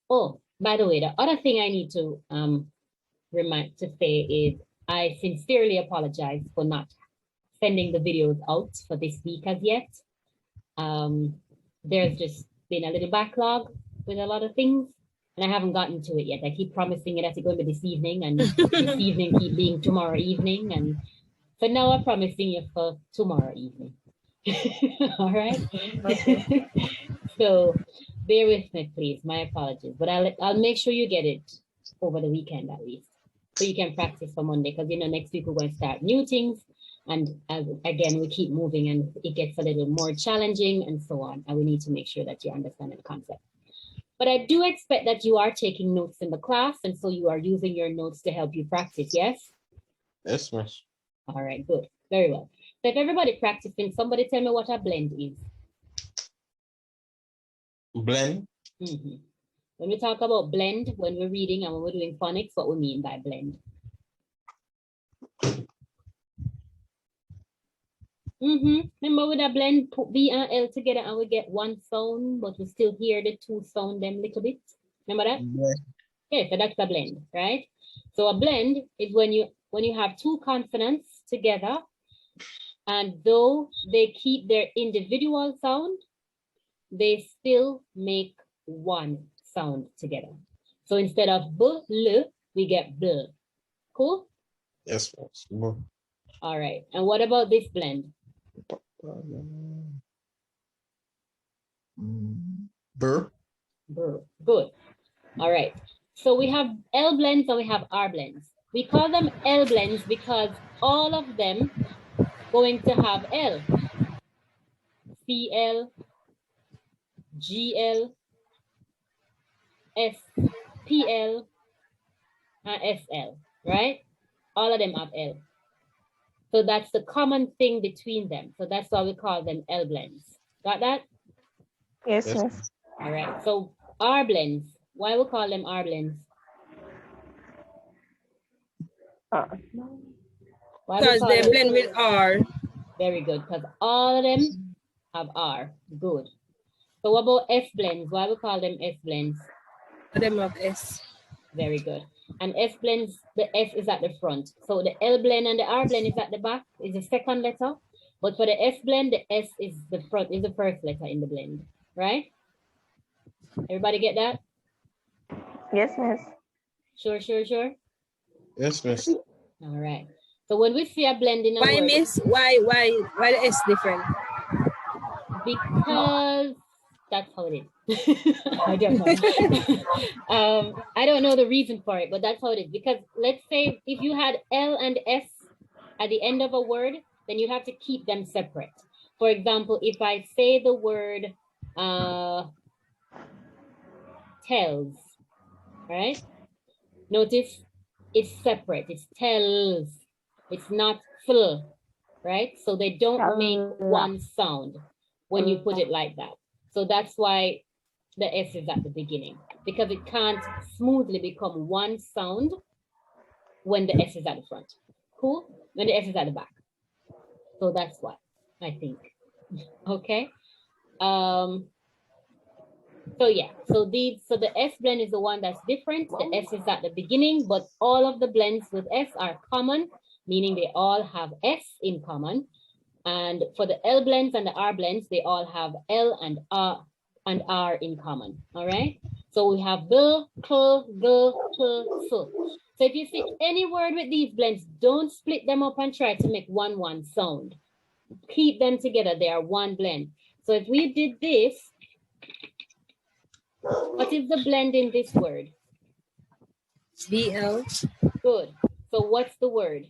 Oh, by the way, the other thing I need to say is I sincerely apologize for not sending the videos out for this week as yet. There's just been a little backlog with a lot of things, and I haven't gotten to it yet. I keep promising it as it's going to be this evening, and this evening keep being tomorrow evening, and so now I'm promising you for tomorrow evening. All right. Okay. So bear with me, please. My apologies, but I'll make sure you get it over the weekend at least, so you can practice for Monday. Because next week we're going to start new things, and again we keep moving, and it gets a little more challenging, and so on. And we need to make sure that you understand the concept. But I do expect that you are taking notes in the class, and so you are using your notes to help you practice. Yes. Yes, miss. All right. Good. Very well. So if everybody practicing, somebody tell me what a blend is. Blend. Mm-hmm. When we talk about blend, when we're reading and when we're doing phonics, what we mean by blend. Remember with a blend, put B and L together and we get one sound, but we still hear the two sound them a little bit. Remember that? Yeah, so that's a blend, right? So a blend is when you have two consonants together, and though they keep their individual sound, they still make one sound together. So instead of b, l, we get bl. Cool? Yes, miss. All right. And what about this blend? Burr. Burr. Good. All right. So we have L blends and we have R blends. We call them L blends because all of them going to have L. CL, GL, SPL, and SL, right? All of them have L. So that's the common thing between them. So that's why we call them L blends. Got that? Yes, yes. All right. So R blends. Why we call them R blends? Because they blend with R. Very good. Because all of them have R. Good. So what about S blends? Why we call them S blends? Them have S. Very good. And S blends, the S is at the front. So the L blend and the R blend is at the back, is the second letter. But for the S blend, the S is the front, is the first letter in the blend, right? Everybody get that? Yes, miss. Sure. Yes, miss. All right. So when we see a blend in a Why, word, miss? Why the S different? Because that's how it is. I don't know. I don't know the reason for it, but that's how it is. Because let's say if you had L and S at the end of a word, then you have to keep them separate. For example, if I say the word tells, right? Notice it's separate. It's tells. It's not full, right? So they don't make one sound when you put it like that. So that's why the S is at the beginning, because it can't smoothly become one sound when the S is at the front. Cool? When the S is at the back. So that's why, I think. Okay. So yeah, so the S blend is the one that's different. The S is at the beginning, but all of the blends with S are common, meaning they all have S in common. And for the L blends and the R blends, they all have L and R in common. All right. So we have b, k, g, t, s. So if you see any word with these blends, don't split them up and try to make one sound. Keep them together. They are one blend. So if we did this, what is the blend in this word? BL. Good. So what's the word?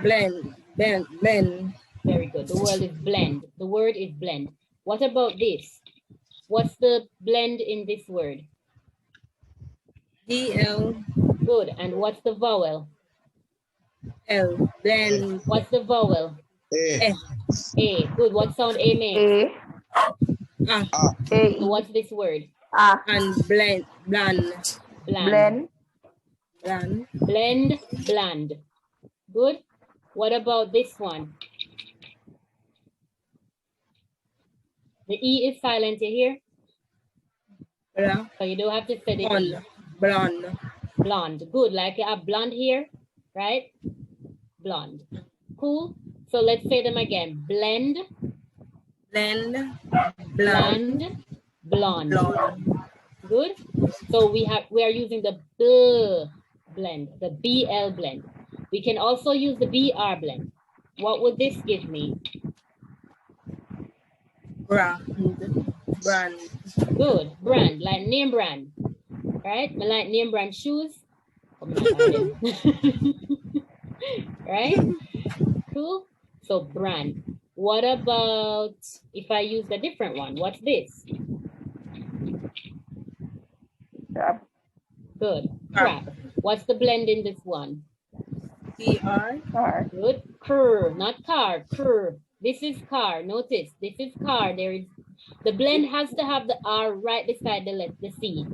Blend. Very good. The word is blend. The word is blend. What about this? What's the blend in this word? DL. Good. And what's the vowel? L. Blend. What's the vowel? A. A. Good. What sound A makes? A. So what's this word? And blend. Bland. Bland. Good. What about this one? The E is silent, you hear? Bla, So you don't have to say the E. blonde. Blonde. Good. Like you have blonde hair, right? Blonde. Cool. So let's say them again. Blend, Blend, blonde, blonde. blonde. Good. So we are using the B blend, the BL blend. We can also use the BR blend. What would this give me? Brand. Brand. Good. Brand, like name brand. Right? I like name brand shoes. Oh, me not buy them. Right? Cool. So brand. What about if I use a different one? What's this? Crab. Good. Crab. What's the blend in this one? CR. Car. Good. Cur, not car. Cur. This is car. Notice this is car. There is the blend has to have the R right beside the C.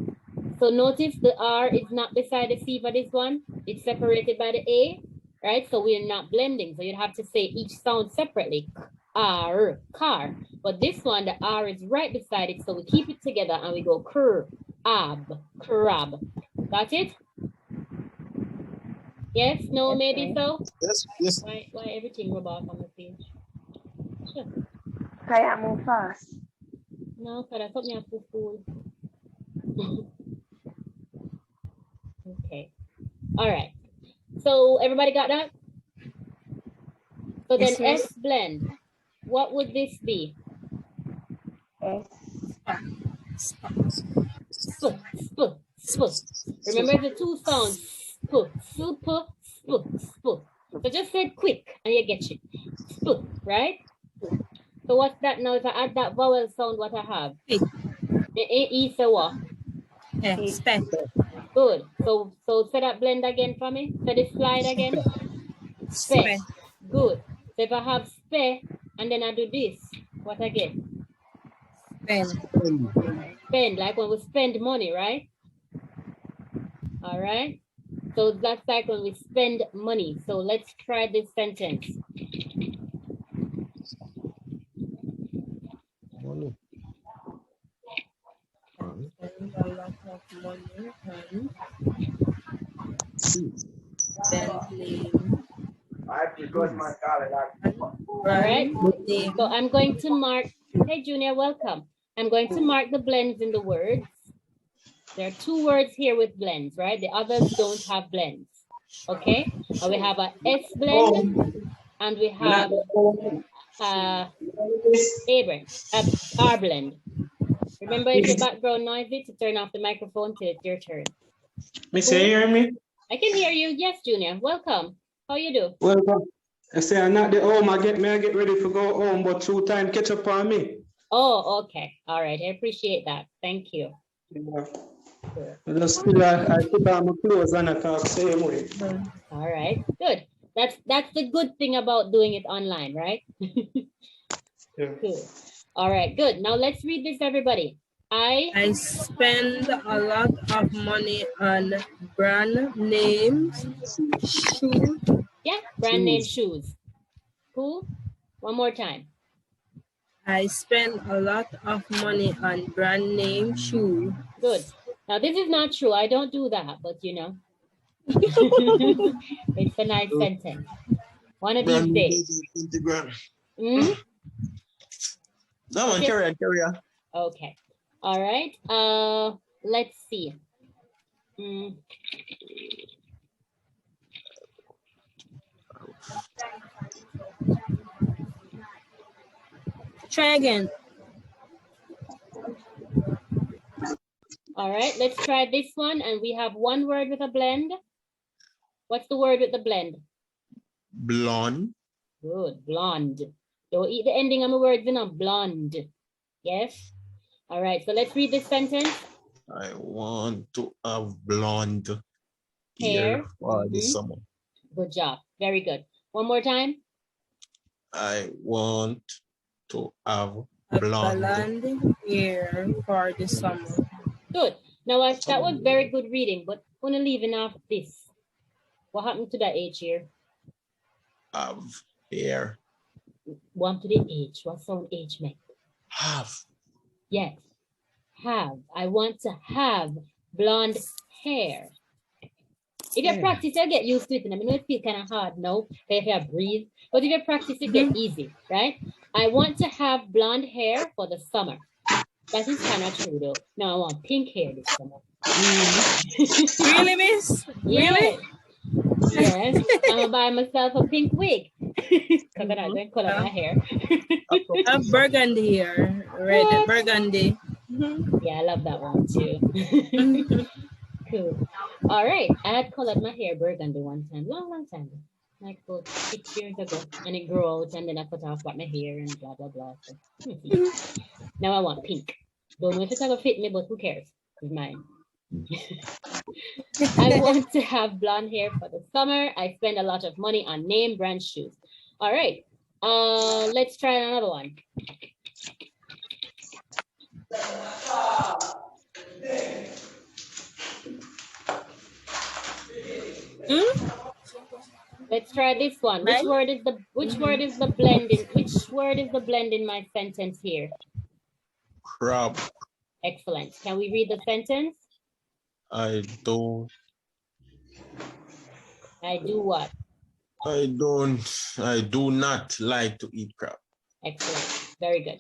So notice the R is not beside the C for this one. It's separated by the A, right? So we're not blending. So you'd have to say each sound separately. R, car. But this one, the R is right beside it. So we keep it together and we go cur, ab, crab. Got it? Yes, no, Yes, maybe ma'am. so? Yes, yes. Why everything rub off on the page? Sure. Kayak move fast. No, but I thought me have to school. Okay. All right. So everybody got that? So then Yes, miss. S blend. What would this be? S. Sp, sp, sp. Remember the two sounds. Sp, sp, sp, sp. So just say it quick and you get it. Sp, right? So what's that now? If I add that vowel sound, what I have? Hey. The E, so what? Spend. Good. So say that blend again for me. Say the slide again. Spe. Spend. Good. So if I have spe and then I do this, what I get? Spend. Spend, like when we spend money, right? All right. So that's like when we spend money. So let's try this sentence. Money. Spend a lot of money on Bentley. All right. So I'm going to mark, hey Junior, welcome. I'm going to mark the blends in the words. There are two words here with blends, right? The others don't have blends. Okay. And we have a S blend and we have A blend, R blend. Remember, if your background noisy, to turn off the microphone till it's your turn. Miss, you hear me? I can hear you. Yes, Junior. Welcome. How you do? Welcome. I say I'm not the home. I get ready to go home, but through time catch up on me. Oh, okay. All right. I appreciate that. Thank you. Yeah. Just feel I put on my clothes and I talk same way. All right. Good. That's the good thing about doing it online, right? Yeah. Good. All right. Good. Now let's read this, everybody. I spend a lot of money on brand names, shoes. Yeah, brand name shoes. Cool. One more time. I spend a lot of money on brand name shoes. Good. Now this is not true. I don't do that, but you know. It's a nice sentence. One of these days. 20 grand. Hmm? No one, carry on. Okay. All right. Let's see. Try again. All right, let's try this one. And we have one word with a blend. What's the word with the blend? Blonde. Good, blonde. Don't eat the ending of the words, you know, blonde. Yes? All right, so let's read this sentence. I want to have blonde Hair. for the summer. Good job. Very good. One more time. I want to have A blonde. blonde hair for the summer. Good. Now, that was very good reading, but I'm going to leave off this. What happened to that H here? Have hair. One to the H. What sound H make? Have. Yes. Have. I want to have blonde hair. If you practice, you'll get used to it. And I mean, it feels kind of hard now, if you breathe. But if you practice, it get easy, right? I want to have blonde hair for the summer. That is kind of true, though. No, I want pink hair this summer. Really, miss? Really? Yes. I'm going to buy myself a pink wig. Because I'm going to color my hair. A burgundy here. Red burgundy. Yeah, I love that one, too. Cool. All right. I had colored my hair burgundy one time. Long time ago. Like about 6 years ago. And it grew out and then I cut off my hair and blah, blah, blah. So, now I want pink. Don't know if it's going to fit me, but who cares? It's mine. I want to have blonde hair for the summer. I spend a lot of money on name brand shoes. All right. Let's try another one. Let's try this one. Which word is the blend in my sentence here? Crab. Excellent. Can we read the sentence? I do what? I do not like to eat crab. Excellent. Very good.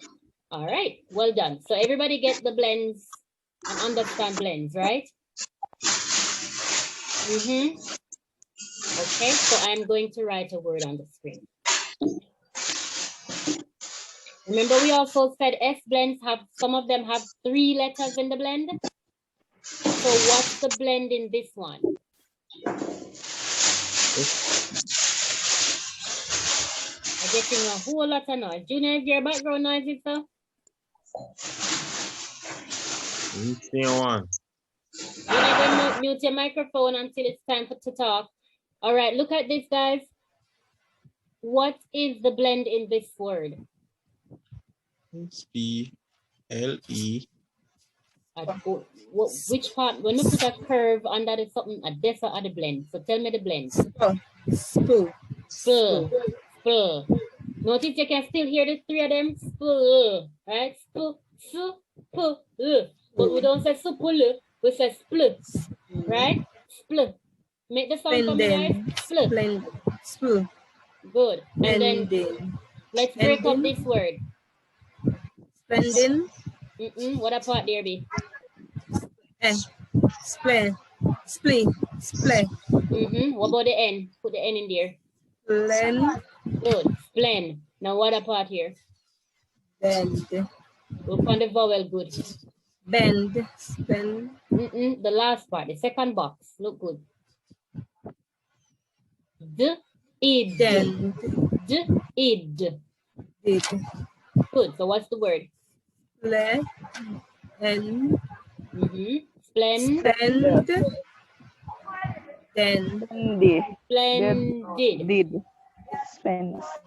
All right. Well done. So everybody gets the blends and understand blends, right? Okay, so I'm going to write a word on the screen. Remember, we also said S blends some of them have 3 letters in the blend. So what's the blend in this one? I'm getting a whole lot of noise. Junior, is your background noisy, sir? One. You're not going to mute your microphone until it's time to talk. All right, look at this, guys. What is the blend in this word? S-P-L-E. Which part? When you put a curve under the something, a this or the blend. So tell me the blend. Spool. Notice you can still hear the 3 of them. Spool, right? Spool. But we don't say spool. We say split, right? Split. Make the sound from the guys. Split. Spool. Good. And then let's break up this word. Splendid. What part there be? Split. What about the N? Put the N in there. Blend. Good. Splend. Now what part here? Bend. Look on the vowel. Good. Bend. Spend. The last part, the second box. Look good. D-id. D-id. Good. So what's the word? Splend. Splendid.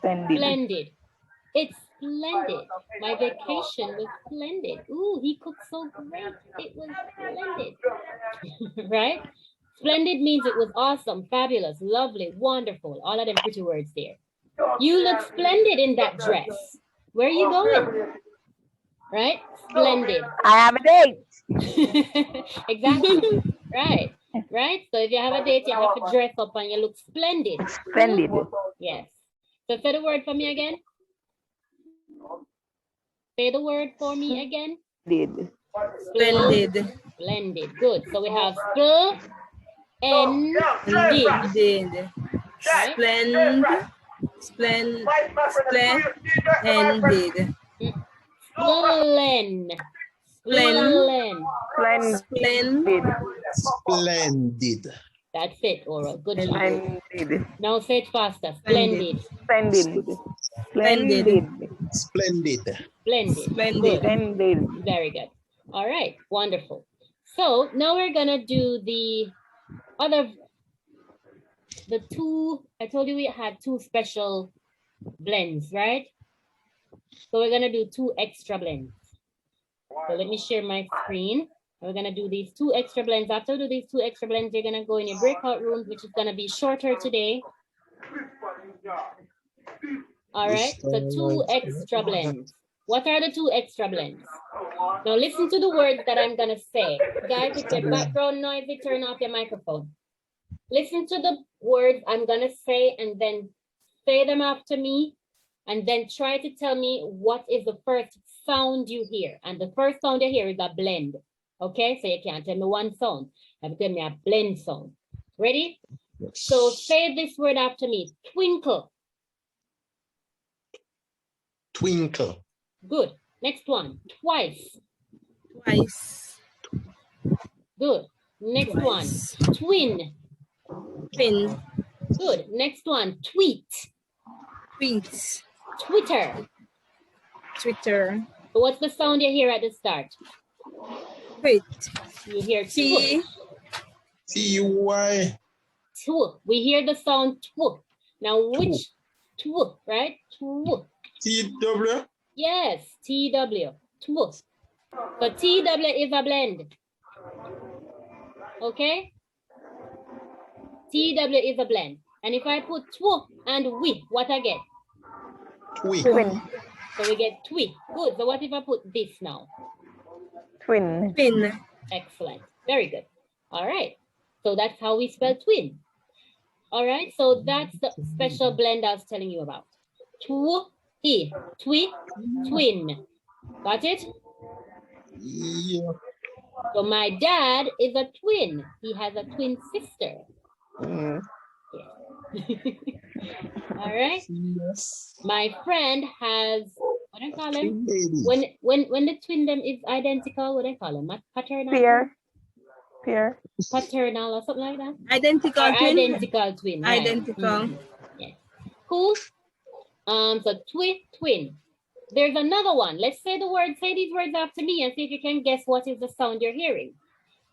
Splendid. It's splendid. My vacation was splendid. Ooh, he cooked so great. It was splendid. Right? Splendid means it was awesome, fabulous, lovely, wonderful. All of them pretty words there. You look splendid in that dress. Where are you going? Right? Splendid. I have a date. Exactly. Right. So if you have a date, you have to dress up and you look splendid. Splendid. Yes. So say the word for me again. Say the word for me again. Splendid. Splendid. Good. So we have splendid. Splendid. Splendid. Splendid. That's it, Aura. Good job. Splendid. Now say it faster. Splendid. Splendid. Good. Very good. All right. Wonderful. So now we're going to do the two, I told you we had 2 special blends, right? So we're going to do 2 extra blends. So let me share my screen. We're going to do these 2 extra blends. After we do these 2 extra blends, you're going to go in your breakout rooms, which is going to be shorter today. All right, so 2 extra blends. What are the two extra blends? Now listen to the words that I'm gonna say. Guys, if your background noisy, turn off your microphone. Listen to the words I'm gonna say and then say them after me, and then try to tell me what is the first sound you hear. And the first sound you hear is a blend. Okay, so you can't tell me one sound. You have to tell me a blend sound. Ready? So say this word after me. Twinkle. Twinkle. Good. Next one. Twice. Twice. Good. Next one. Twin. Twin. Good. Next one. Tweet. Tweet. Twitter. Twitter. So what's the sound you hear at the start? Wait. You hear T. T-Y. Tw. We hear the sound tw. Now which tw, right? Tw. T-W. Yes, TW. Tw. So TW is a blend. Okay? TW is a blend. And if I put tw and wi, what I get? Twi. Twin. So we get twi. Good. So what if I put this now? Twin. Twin. Excellent. Very good. All right. So that's how we spell twin. All right. So that's the special blend I was telling you about. Twi, twin. Got it? Yeah. So my dad is a twin. He has a twin sister. Mm. All right. Yes. My friend has, what do I call him? Lady. When the twin them is identical, what do I call him? Paternal? Pair. Paternal or something like that? Identical Or twin. identical twin. Right. Identical. Mhm. Yeah. Cool. So twin. There's another one. Let's say the word, say these words after me and see if you can guess what is the sound you're hearing.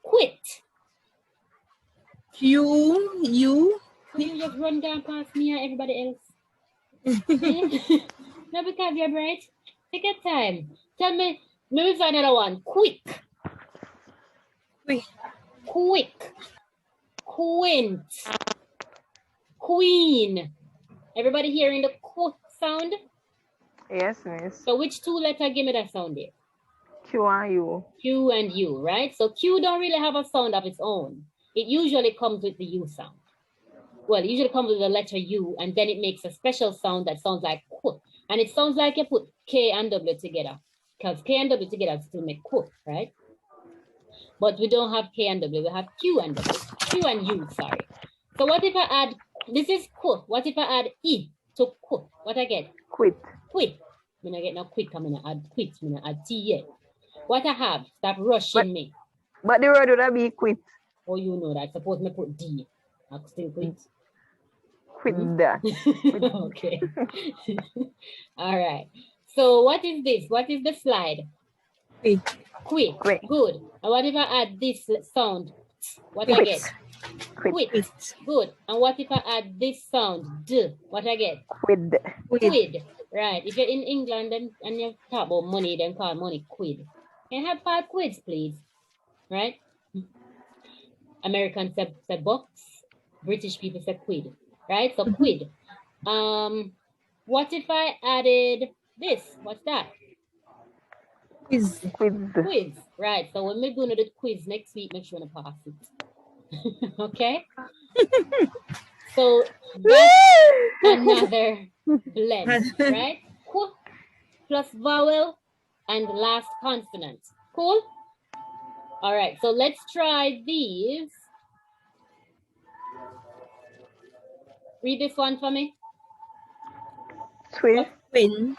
Quit. Q. U. Could you just run down past me and everybody else? No, because you're bright. Take your time. Tell me, maybe find another one. Quick. Quick. Quick. Quint. Queen. Everybody hearing the qu sound? Yes, miss. So which two letter give me that sound there? Q and U. Q and U, right? So Q don't really have a sound of its own. It usually comes with the U sound. Well, it usually comes with the letter U, and then it makes a special sound that sounds like qu. And it sounds like you put K and W together, because K and W together still make qu, right? But we don't have K and W, we have Q and W. Q and U, sorry. So what if I add, this is qu. What if I add E to qu? What I get? Quit. Quit. I'm gonna get no quick, I'm gonna add quit, I'm gonna add T yet. What I have, stop rushing me. But the word would be quit. Oh, you know that. Suppose me put D. I could still quit. Quit that. Okay. All right. So what is this? What is the slide? Quit. Quit. Quit. Good. And what if I add this sound? What I get? Quit. Quit. Good. And what if I add this sound? D. What I get? Quid. Quid. Right. If you're in England and you talk about money, then call money quid. Can I have 5 quids, please? Right? Americans say bucks. British people say quid. Right? So quid. What if I added this? What's that? Quiz. Quiz. Right. So when we're doing the quiz next week, make sure to pass it. Okay? So that's another blend, right? Qu plus vowel and last consonant. Cool? All right, so let's try these. Read this one for me. Twin. Twin.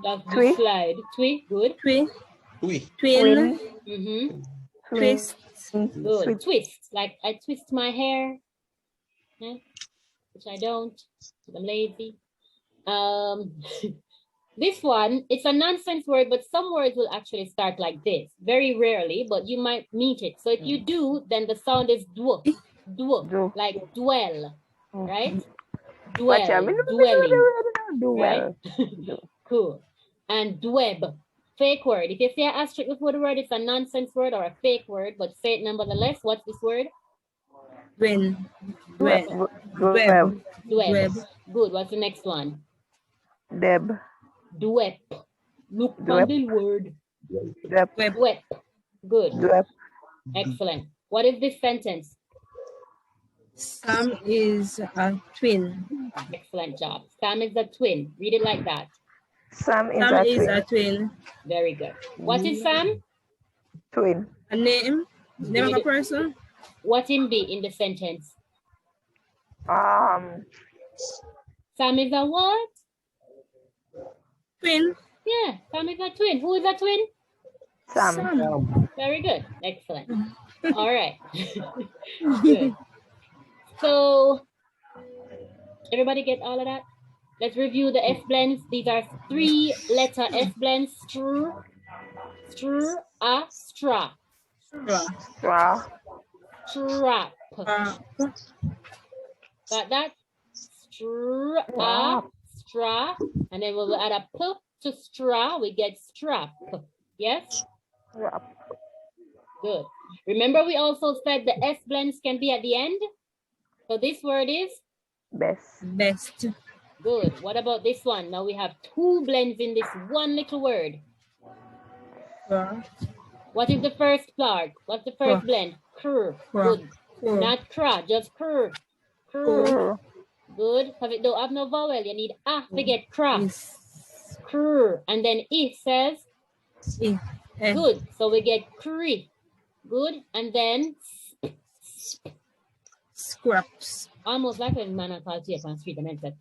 That's the Twi. slide. Twi, good. Twin. Twi. Twin. Mm-hmm. Twist. Good. Switch. Twist, like I twist my hair, yeah, which I don't, 'cause I'm lazy. This one, it's a nonsense word, but some words will actually start like this. Very rarely, but you might meet it. So if you do, then the sound is dwo, Do. like dwell, right? Watch out. Dwell, dwelling, Do well. right? Cool. And dweb, fake word. If you say an asterisk before the word, it's a nonsense word or a fake word, but say it nonetheless. What's this word? When. Web. Dweb. Web. Good. What's the next one? Deb. Dwep. Look Dwep. on the word. Dwep. Dwep. Good. Dwep. Excellent. What is this sentence? Sam is a twin. Excellent job. Sam is a twin. Read it like that. Sam is Sam a is twin. a twin. Very good. What is Sam? Twin. A name? Name of a person? What him be in the sentence? Sam is a what? Twin. Yeah, Sam is a twin. Who is a twin? Sam. Very good. Excellent. All right. Good. So, everybody get all of that? Let's review the S blends. These are 3-letter S blends. Str, stra. Wow. Strap. Got that? Stra. And then we'll add a p to stra. We get strap. Yes? Good. Remember we also said the S blends can be at the end? So this word is? Best. Best. Good. What about this one? Now we have 2 blends in this one little word. What is the first part? What's the first blend? Cr. Good. Not cra, just cr. Cr. Good. Because it don't have no vowel. You need a to get cra. Cr. And then I says? Good. So we get cri. Good. And then? Scraps. Almost like when man called you up on the street and said,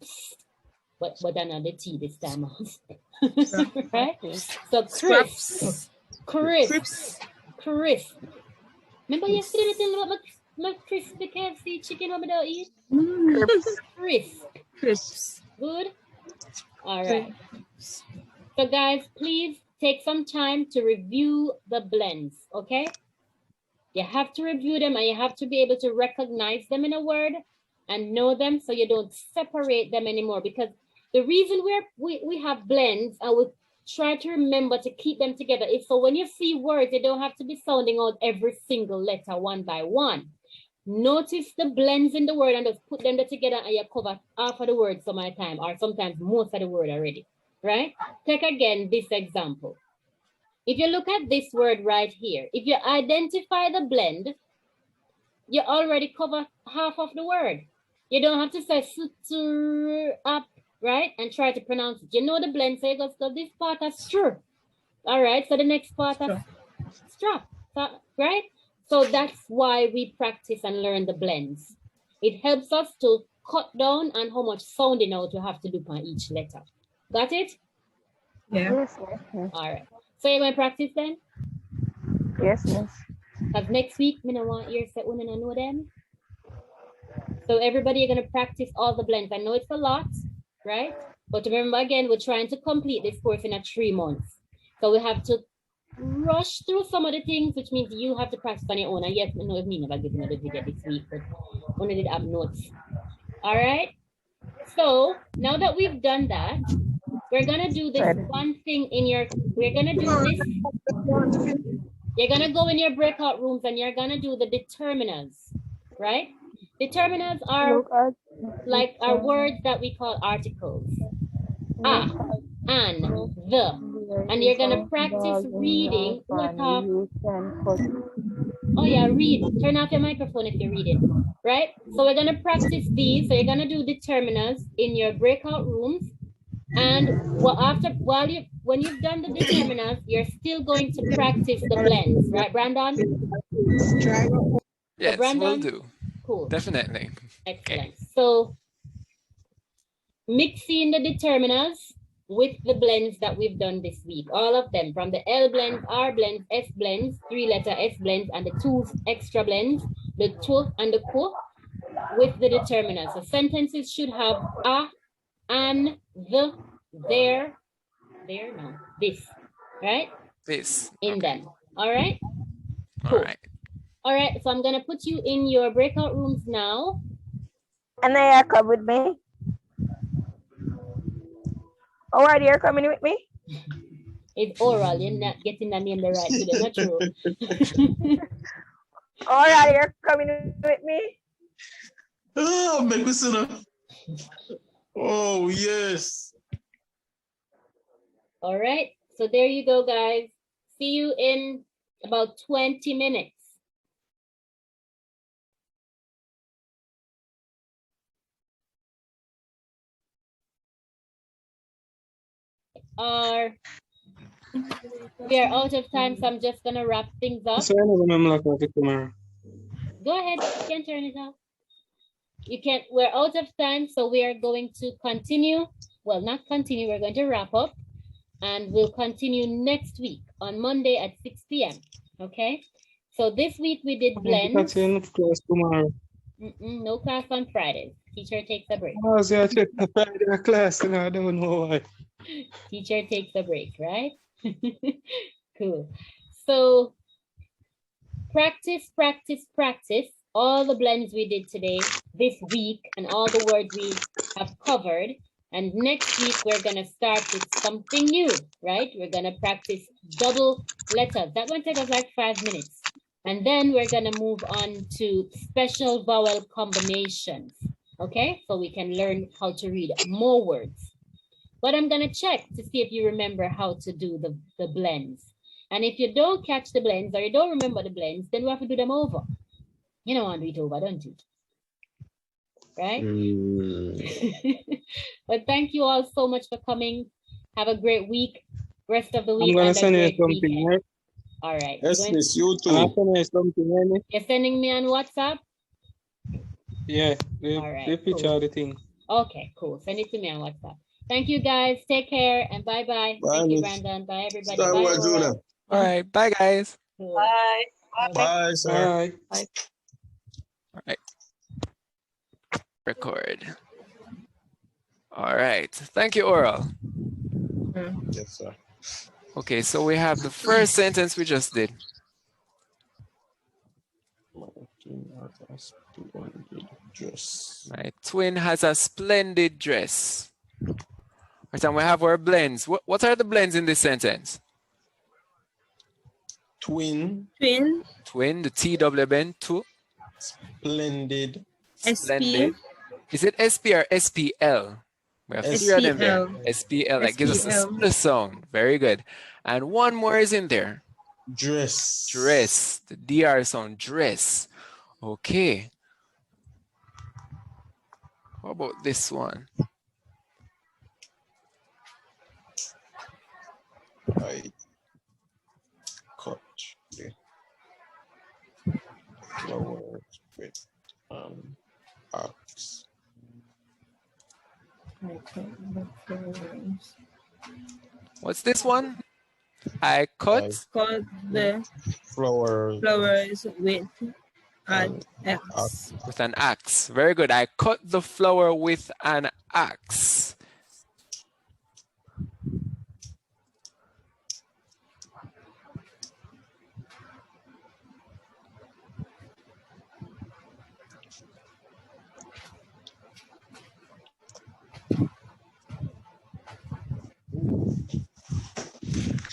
but another T this time. Right? So crisp. Crisp. Crisp. Remember yesterday we talking about my crispy KFC chicken what I don't eat? Crisp. Crisps. Good? All right. So guys, please take some time to review the blends, okay? You have to review them and you have to be able to recognize them in a word and know them so you don't separate them anymore. Because the reason we have blends and we try to remember to keep them together is so when you see words, you don't have to be sounding out every single letter one by one. Notice the blends in the word and just put them together and you cover half of the word some of the time or sometimes most of the word already, right? Take again this example. If you look at this word right here, if you identify the blend, you already cover half of the word. You don't have to say up, right? And try to pronounce it. You know the blend, so you go this part of str. All right, so the next part of strap, right? So that's why we practice and learn the blends. It helps us to cut down on how much sounding out you have to do on each letter. Got it? Yeah. Yes. All right. So you going to practice then? Yes. Because next week, I don't want your set one and I know them. So everybody, you're going to practice all the blends. I know it's a lot, right? But remember, again, we're trying to complete this course in 3 months. So we have to rush through some of the things, which means you have to practice on your own. And yes, I know it's me never giving the video this week, but only did have notes. All right. So now that we've done that, we're going to do this one thing in your, we're going to do this. You're going to go in your breakout rooms and you're going to do the determiners, right? Determiners are like our words that we call articles. A, an, the. And you're going to practice reading. Oh yeah, read. Turn off your microphone if you're reading, right? So we're going to practice these. So you're going to do determiners in your breakout rooms. And when you've done the determiners, you're still going to practice the blends, right, Brandon? Yes, so Brandon, will do. Cool. Definitely. Excellent. Okay. So mixing the determiners with the blends that we've done this week, all of them, from the L blends, R blends, S blends, 3-letter S blends, and the 2 extra blends, the to and the ko, with the determiners. So sentences should have a, an, the, there, no, this, right? This. In them. All right? Cool. All right. All right, so I'm going to put you in your breakout rooms now. And they are come with me. All right, you're coming with me? It's oral. You're not getting the name the right to the natural. All right, you're coming with me? Oh, make me sit up. Oh, yes. All right. So there you go, guys. See you in about 20 minutes. We are out of time, so I'm just gonna wrap things up. So I never remember like what tomorrow. Go ahead, you can turn it off. You can, we're out of time, so we are going to continue. Well, not continue, we're going to wrap up, and we'll continue next week on Monday at 6 p.m. Okay? So this week we did blends. Class tomorrow. No class on Fridays. Teacher takes a break. I was here to Friday class and I don't know why. Teacher takes a break, right? Cool. So practice, practice, practice all the blends we did today, this week, and all the words we have covered. And next week, we're going to start with something new, right? We're going to practice double letters. That one took us like 5 minutes. And then we're going to move on to special vowel combinations, okay? So we can learn how to read more words. But I'm going to check to see if you remember how to do the blends. And if you don't catch the blends or you don't remember the blends, then we have to do them over. You don't want to do it over, don't you? Right? But thank you all so much for coming. Have a great week. Rest of the week. I'm going to send you something, right? All right. Yes, miss, you too. I'll send you something, right? You're sending me on WhatsApp? Yeah, All right, the picture cool. of the thing. Okay, cool. Send it to me on WhatsApp. Thank you, guys. Take care and bye-bye. Bye, Thank you, miss. Brandon. Bye, everybody. Star Bye, Wars, Laura. Juna. All right. Bye, guys. Cool. Bye. Bye, sir. Bye. All right. Record. All right. Thank you, Oral. Yes, sir. Okay, so we have the first sentence we just did. My twin has a splendid dress. Right, and we have our blends. What are the blends in this sentence? Twin, Twin, Twin, the TW blend, two. splendid, Splendid. Is it SP or SPL? We have three of them there. SPL, that gives us a SPL. split sound. Very good. And one more is in there. dress. Dress, the DR sound, dress. Okay. How about this one? I cut the flowers with an axe. What's this one? I cut cut the Flowers flowers with an axe. with an axe. Very good. I cut the flower with an axe.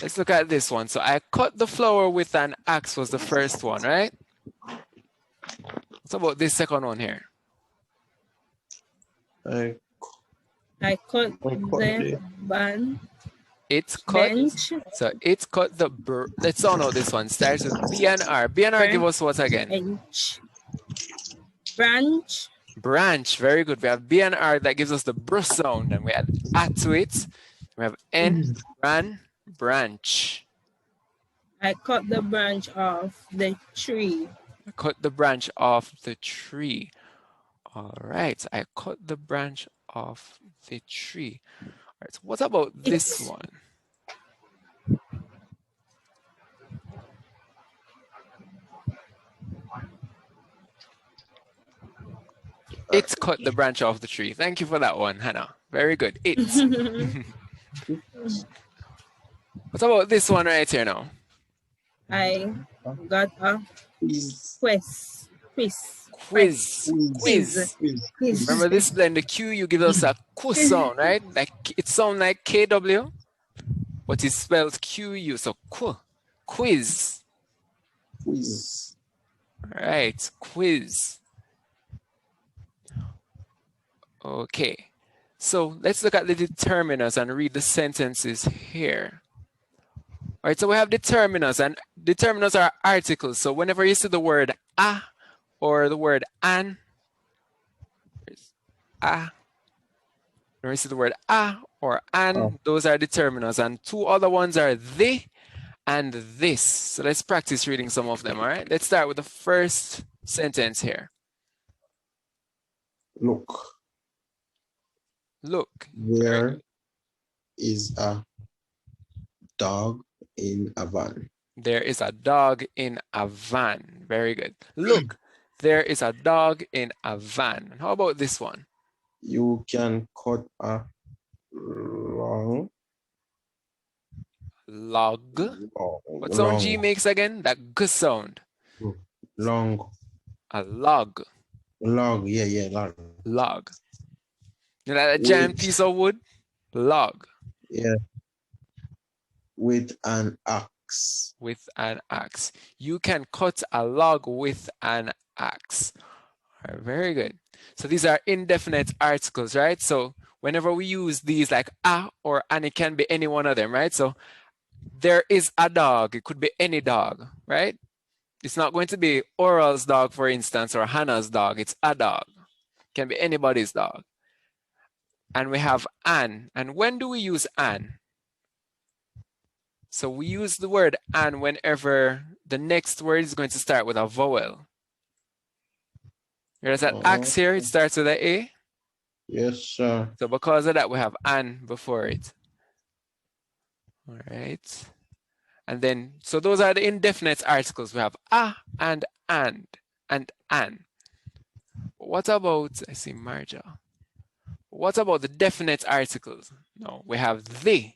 Let's look at this one. So I cut the flower with an axe was the first one, right? What about this second one here? I I cut cut the band It's cut. bench So it's cut the. Let's sound out this one. Starts with B and R. B and R give us what again? bench branch Branch. Very good. We have B and R that gives us the br sound, and we add A to it. We have N, bran, branch. I cut the branch off the tree. I cut the branch off the tree. All right. I cut the branch off the tree. All right. So what about this It's- one? It cut the branch off the tree. Thank you for that one, Hannah. Very good. It. What about this one right here now? I got a quiz. quiz. Quiz. Quiz. Quiz. Remember this blend, the Q, you give us a Q sound, right? Like it sounds like KW, but it's spelled QU. So Q. Quiz. Quiz. All right. Quiz. Okay. So let's look at the determiners and read the sentences here. All right, so we have determiners, and determiners are articles. So whenever you see the word a or the word an, a, whenever you see the word a or an, those are determiners, and two other ones are the and this. So let's practice reading some of them. All right, let's start with the first sentence here. Look, Look. there is a dog in a van. There is a dog in a van. Very good. Look, there is a dog in a van. How about this one? You can cut a long Log. What sound G makes again? That g sound. long A log. log. Yeah, log. Log. You know that giant With- piece of wood? Log. Yeah. With an axe. With an axe. You can cut a log with an axe. All right, very good. So these are indefinite articles, right? So whenever we use these like a or an, it can be any one of them, right? So there is a dog. It could be any dog, right? It's not going to be Oral's dog, for instance, or Hannah's dog. It's a dog. It can be anybody's dog. And we have an. And when do we use an? So we use the word an whenever the next word is going to start with a vowel. There's that axe here. It starts with a A. Yes, sir. So because of that, we have an before it. All right. And then, so those are the indefinite articles. We have a and an. What about, I see Marja. What about the definite articles? No, we have the.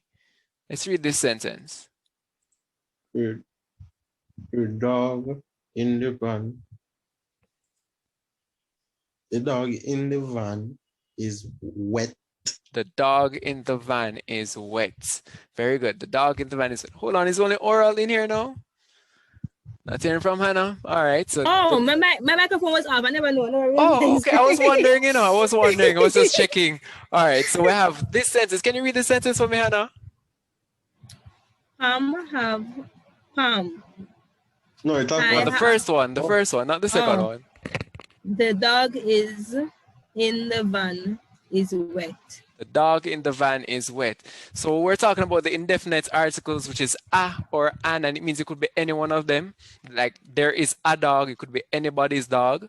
Let's read this sentence. Your dog in the van. The dog in the van is wet. The dog in the van is wet. Very good. The dog in the van is wet. Hold on, is only Oral in here now? Not hearing from Hannah? All right. So Oh, my microphone was off. I never know. oh, okay. I was wondering, I was wondering. I was just checking. All right. So we have this sentence. Can you read the sentence for me, Hannah? Have palm. No, it's I Well, the have- first one, not the second Oh. one. The dog is in the van is wet. The dog in the van is wet. So we're talking about the indefinite articles, which is a or an, and it means it could be any one of them. Like there is a dog, it could be anybody's dog.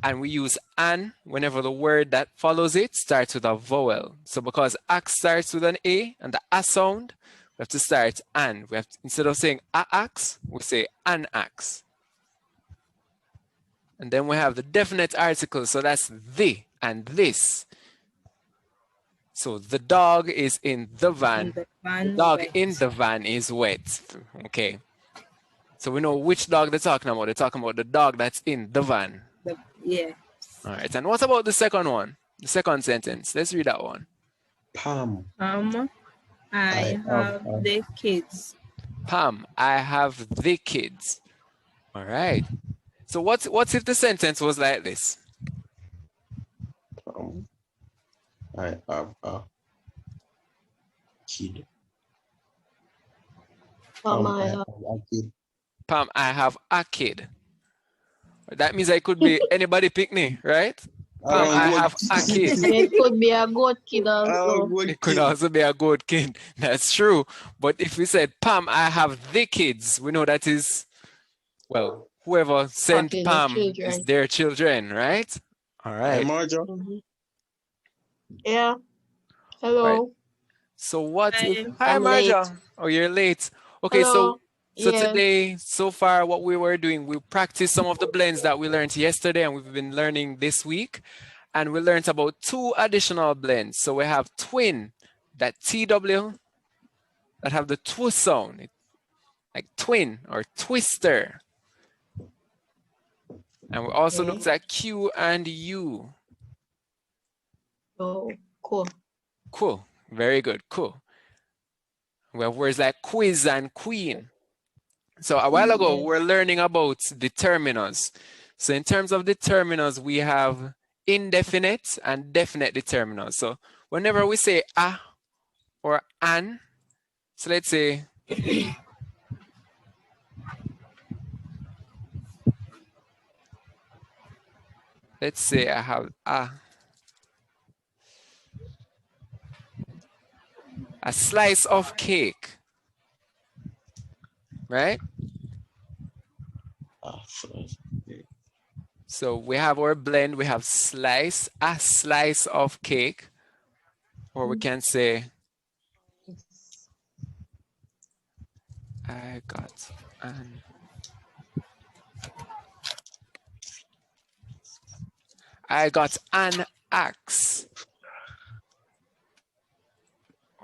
And we use an whenever the word that follows it starts with a vowel. So because axe starts with an A and the a sound, we have to start an. We have to, instead of saying a axe, we say an axe. And then we have the definite article. So that's the and this. So the dog is in the van. The van Dog wet. in the van is wet. Okay. So we know which dog they're talking about. They're talking about the dog that's in the van. Yeah. All right. And what about the second one? The second sentence. Let's read that one. Palm. I have the kids. Pam, I have the kids. All right. So what's if the sentence was like this? I have a kid. I have a kid. Pam, I have a kid. That means I could be anybody pick me, right? Pam, I have a kid. It could be a goat kid also. It could also be a good kid. That's true. But if we said, Pam, I have the kids, we know that is, well, whoever sent Talking Pam children. is their children, right? All Hey, right. Marjo. Mhm. Yeah. Hello. Right. So what Hi. if, hi, I'm late. Marja. Oh, you're late. Okay, Hello. so Yeah. today, so far, what we were doing, we practiced some of the blends that we learned yesterday and we've been learning this week. And we learned about 2 additional blends. So we have twin, that TW, that have the tw sound, like twin or twister. And we also Okay. looked at Q and U. Oh, cool. Cool, very good, cool. We have words like quiz and queen. So a while ago, we were learning about determiners. So in terms of determiners, we have indefinite and definite determiners. So whenever we say a or an, so let's say Let's say I have a slice of cake, right? So we have our blend, we have a slice of cake, or we can say, I got an axe,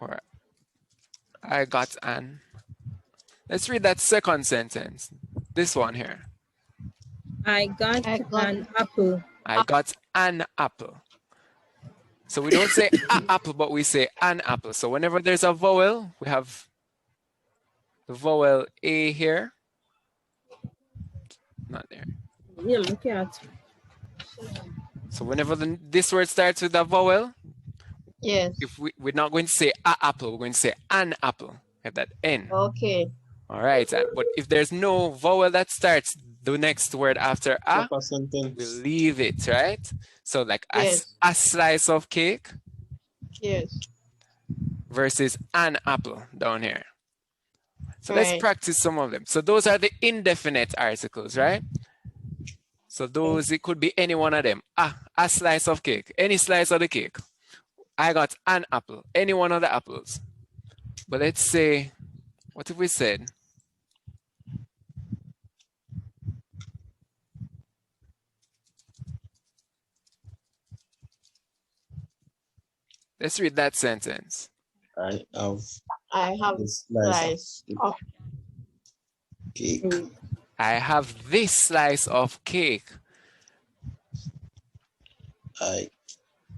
or I got an. Let's read that second sentence. This one here. I got an apple. I got an apple. So we don't say a apple, but we say an apple. So whenever there's a vowel, we have the vowel A here. Not there. Yeah, look at. So whenever this word starts with a vowel, Yes. if we're not going to say a apple, we're going to say an apple. We have that N. Okay. All right. But if there's no vowel that starts the next word after a, we leave it, right? So like Yes. a slice of cake Yes. versus an apple down here. So Right. let's practice some of them. So those are the indefinite articles, right? So those, it could be any one of them. A slice of cake, any slice of the cake. I got an apple, any one of the apples. But let's say, what if we said, let's read that sentence. I have I have this slice of cake. I have this slice of cake. I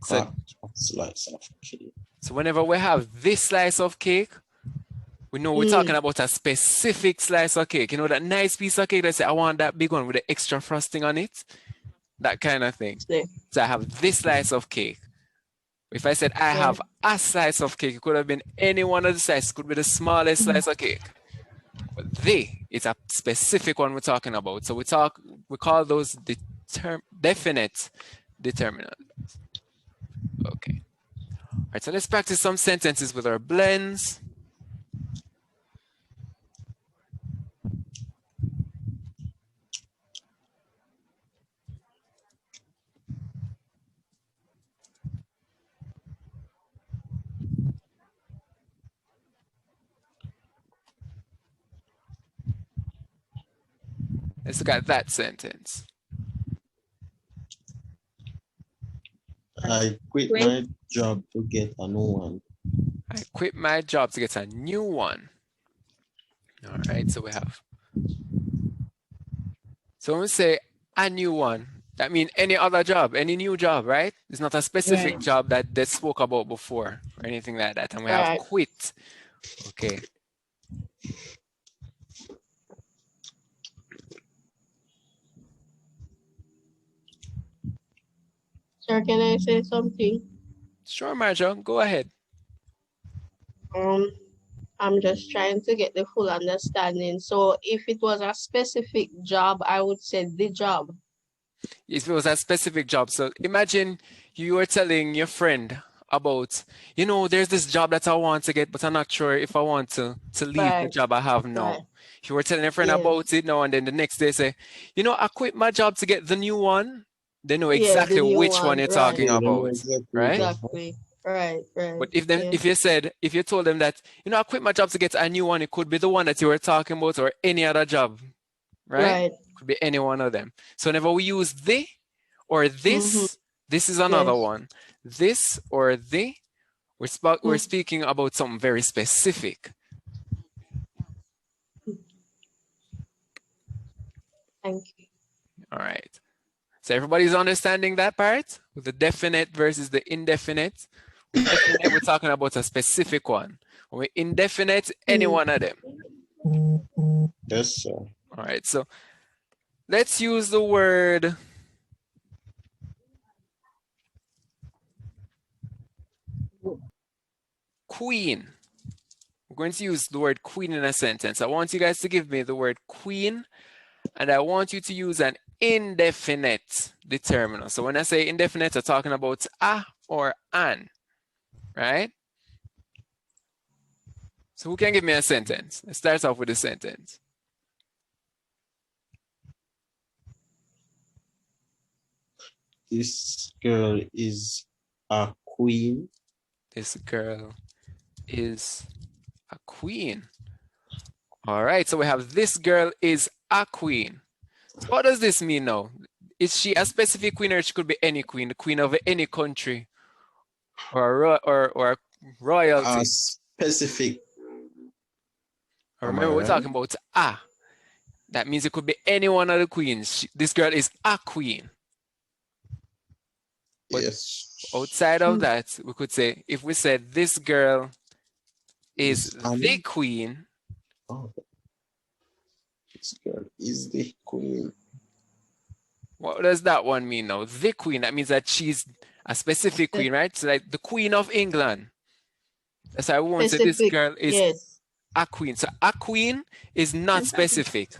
So, got a slice of cake. so whenever we have this slice of cake, we know we're talking about a specific slice of cake. You know, that nice piece of cake that say, I want that big one with the extra frosting on it. That kind of thing. Yeah. So I have this slice of cake. If I said I have a slice of cake, it could have been any one of the slices. It could be the smallest slice of cake. But it's a specific one we're talking about. So we call those definite determinants. Okay. All right, so let's practice some sentences with our blends. Let's look at that sentence. I quit my job to get a new one. I quit my job to get a new one. All right, so we have. So when we say a new one, that means any other job, any new job, right? It's not a specific job that they spoke about before or anything like that. And we have quit. Okay. Sir, can I say something? Sure, Marjo, go ahead. I'm just trying to get the full understanding. So if it was a specific job, I would say the job. If it was a specific job. So imagine you were telling your friend about, you know, there's this job that I want to get, but I'm not sure if I want to leave the job I have now. Right. If you were telling a friend about it now, and then the next day say, you know, I quit my job to get the new one. They know exactly the new which one you're talking about, right? Exactly. Right. But if you told them that, you know, I quit my job to get a new one, it could be the one that you were talking about or any other job, right? Could be any one of them. So whenever we use the or this, this is another one. This or the, we're speaking about something very specific. Thank you. All right. So everybody's understanding that part with the definite versus the indefinite. With definite, we're talking about a specific one. When we're indefinite, any one of them. Yes, sir. All right. So let's use the word queen. we're going to use the word queen in a sentence. I want you guys to give me the word queen, and I want you to use an indefinite determiner. So when I say indefinite, I'm talking about a or an, right? So who can give me a sentence? Let's start off with a sentence. This girl is a queen. This girl is a queen. All right, so we have this girl is a queen. So what does this mean now? Is she a specific queen, or she could be any queen, the queen of any country or a royalty? A specific. Remember, we're talking about a. That means it could be any one of the queens. This girl is a queen. But yes. outside of that, we could say, if we said this girl is the queen. Oh. This girl is the queen. What does that one mean now? The queen, that means that she's a specific queen, right? So like the Queen of England. That's why I won't say this girl is a queen. So a queen is not specific,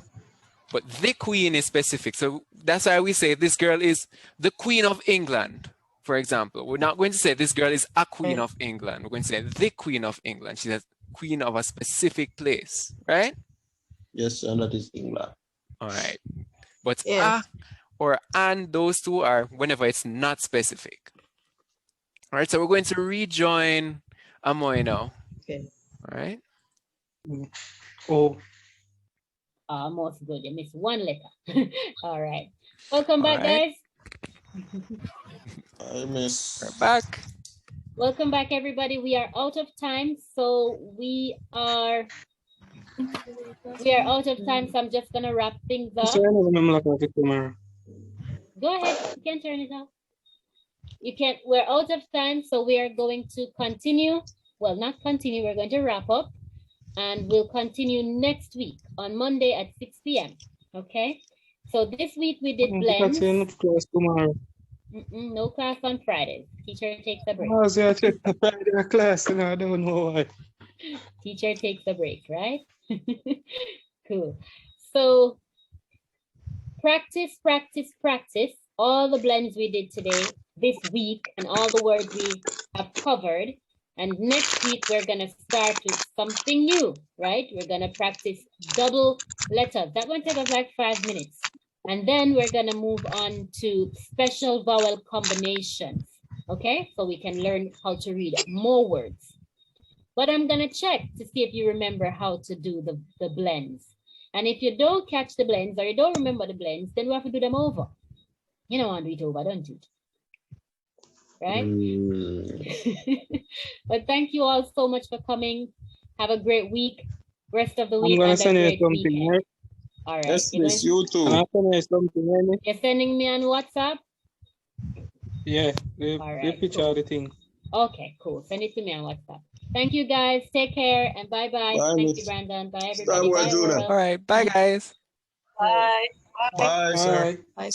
but the queen is specific. So that's why we say this girl is the Queen of England, for example. We're not going to say this girl is a queen of England. We're going to say the Queen of England. She's a queen of a specific place, right? Yes, and that is England. All right. But a or and, those two are whenever it's not specific. All right, so we're going to rejoin Amoy now. Okay. All right. Oh. Almost good. You missed one letter. All right. Welcome back, guys. I miss. We're back. Welcome back, everybody. We are out of time, so we are out of time. So I'm just gonna wrap things up. Go ahead. You can turn it off. You can't. We're out of time, so we are going to continue. Well, not continue. We're going to wrap up, and we'll continue next week on Monday at 6 p.m. Okay. So this week we did blends. No class on Fridays. Teacher takes a break. Class, and I don't know why. Teacher takes a break, right? Cool. So practice, practice, practice all the blends we did today, this week, and all the words we have covered. And next week, we're going to start with something new, right? We're going to practice double letters. That one took us like 5 minutes. And then we're going to move on to special vowel combinations, okay? So we can learn how to read more words. But I'm going to check to see if you remember how to do the blends. And if you don't catch the blends or you don't remember the blends, then we have to do them over. You don't want to do it over, don't you? Right? But thank you all so much for coming. Have a great week. Rest of the week. I'm going to send you something, weekend. right? All right. Yes, miss, you too. I'm sending you something, You're sending me on WhatsApp? Yeah, All right, picture cool. of the thing. Okay, cool. Send it to me on WhatsApp. Thank you, guys. Take care and bye-bye. Bye, Thank miss. you, Brandon. Bye, everybody. Bye, Judah. Laurel. All right. Bye, guys. Bye. Bye, sir. Bye. Bye.